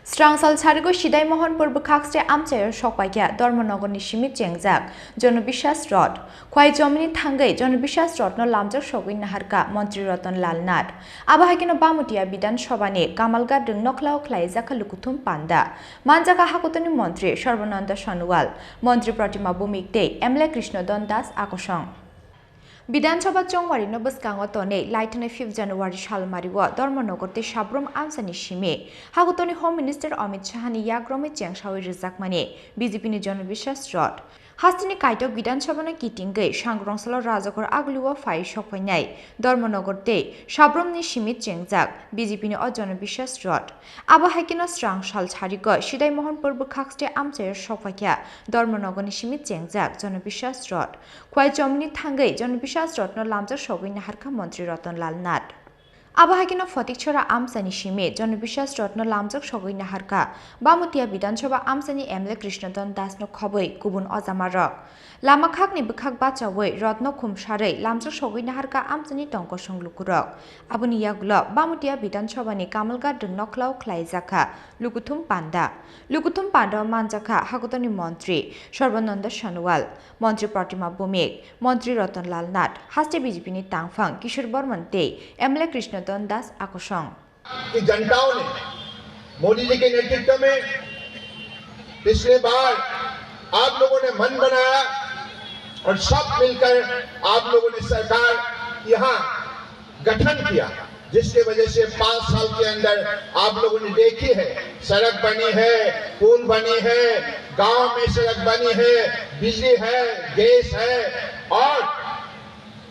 Srangsal Sarigo Sidhai Mohanpur Bukhakste Amchaio Sokphaikha Dharmanagar ni Simi Chengjak Vishwas Rath Khwai Jomini Thangai Vishwas Rath no lamjak sogui naharka Mantri Ratan Lal Nath Abahakino Bamutia Bidan Shobane Kamalga Dung Noklau Klaizaka Lukutum Panda Manjaka Hakotoni Mantri Sarbananda Sanuwal Mantri Pratima Bumikte Emle Krishna Das Akosang Bidanchaba Chongwari no Buskango Tone, Lightning 5th January Shalmariwa, Dharmanagar Shabrum Amsani Shime, Hagotoni Home Minister Amchaio Yagrome Chengshawi Rizakmane, BJP ni Vishwas Rath. Hastini Kaito Bidanchaba Kitinge, Srangsal Razakor Agluwa Fai Sokphaikha, Dharmanagar Shabrum ni Shimi Chengjak, BJP ni Vishwas Rath. Abahakino Srangsal Sarigo, Sidhai Mohanpur Bukhakste Amchaio Sokphaikha, Dharmanagar ni Shimi Chengjak, Vishwas Rath. Khwai Jomini Thangai, Vishwas Rath no lamjak sogui naharka Mantri Ratan Lal Nath. Abahakino Fotikchora Amsani Shime, Vishwas Rath no lamjak sogui naharka, Bamutia Bidanchaba Amsani Emle Krishna Das no Khoboi, Kubun Ozamarok. Lama Khakni Bukhak Bachawai, Rath no Kumshare, lamjak sogui naharka Amsani Tongko Songlukurok. Abuni Yaglo, Bamutia Bidanchaba ni Kamalga Dung Noklau Klaizaka, Lukutum Panda. Lukutum Panda Manjaka, Hagotoni Mantri, Sarbananda Sanuwal, Mantri Pratima Bumik, Mantri Ratan Lal Nath, Haste BJP ni Tangfang, Kishore Barman Emle Krishna Das Akosang. कि जनताओं ने मोदी जी के नेतृत्व में पिछले बार आप लोगों ने मन बनाया और सब मिलकर आप लोगों ने सरकार यहाँ गठन किया, जिसके वजह से 5 साल के अंदर आप लोगों ने देखी है, सड़क बनी है, पुल बनी है, गांव में सड़क बनी है, बिजली है, गैस है और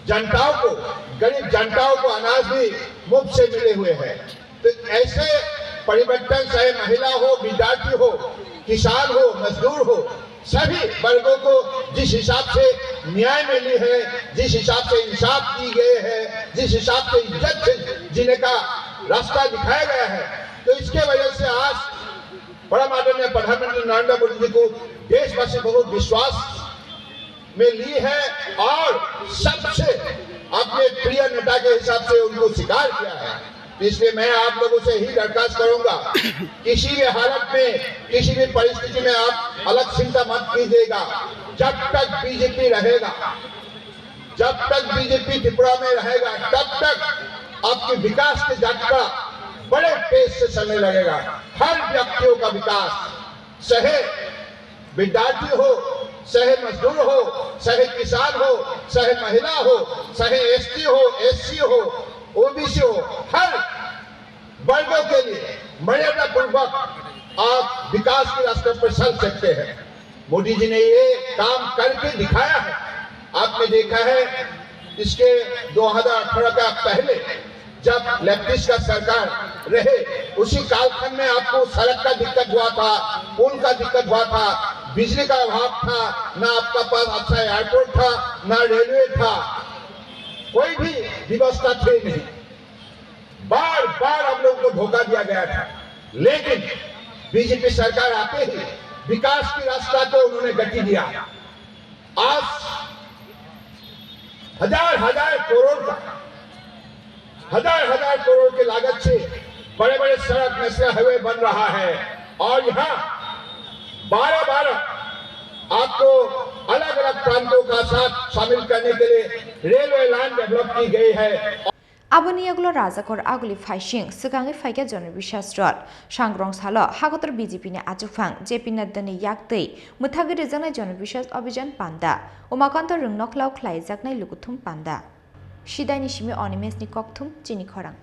जनताओं को, गरीब जनताओं को अनाज भी मुफ्त से मिले हुए हैं। तो ऐसे परिवर्तन चाहे महिला हो, विद्यार्थी हो, किसान हो, मजदूर हो, सभी वर्गों को जिस हिसाब से न्याय मिली है, जिस हिसाब से इंसाफ की गए है, जिस हिसाब से इज्जत से जीने का रास्ता दिखाया गया है, तो इसके वजह से आज परम आदरणीय प्रधानमंत्री नरेंद्र मोदी जी को देशवासी बहुत विश्वास में ली है और सबसे अपने प्रिय नेता के हिसाब से उनको स्वीकार किया है। इसलिए मैं आप लोगों से ही दरखास्त करूंगा, किसी भी हालत में, किसी भी परिस्थिति में आप अलग चिंता मत कीजिएगा। जब तक बीजेपी रहेगा, जब तक बीजेपी त्रिपुरा में रहेगा, तब तक आपके विकास की यात्रा बड़े तेज से चलने लगेगा। हर व्यक्तियों का विकास, चाहे विद्यार्थी हो, चाहे मजदूर हो, चाहे किसान हो, चाहे महिला हो, चाहे एसटी हो, एससी हो, ओबीसी हो, हर वर्गों के लिए मर्यादा पूर्वक आप विकास के रास्ते पर चल सकते हैं। मोदी जी ने ये काम करके दिखाया है। आपने देखा है इसके 2018 का पहले जब लेफ्टिस्ट का सरकार रहे, उसी कालखंड में आपको सड़क का दिक्कत हुआ था, पुल का दिक्कत हुआ था, बिजली का अभाव था, ना आपका पास अच्छा एयरपोर्ट था, ना रेलवे था, कोई भी व्यवस्था थी नहीं। बार बार हम लोगों को धोखा दिया गया था, लेकिन बीजेपी सरकार आते ही विकास की रास्ता को उन्होंने गति दिया। आज हजार करोड़ की लागत से बड़े बड़े सड़क नेशनल हाईवे बन रहा है और यहाँ 12 आपको अलग अलग प्रांतों का साथ शामिल करने के लिए रेलवे लाइन डेवलप की गई है। Aboni Yaglo Razakor Agli Faishing, Sukangi Faika Vishwas Rath, Srangsal, Hagotor BJP ni Achufang, JP Nadani Yakte, Mutagi Rizana Vishwas Obijan Panda, Umakanto Rung Noklau Klaizak na Lukutum Panda. Sidhai ni Shimi Onimes ni Koktum, Chini Khorang.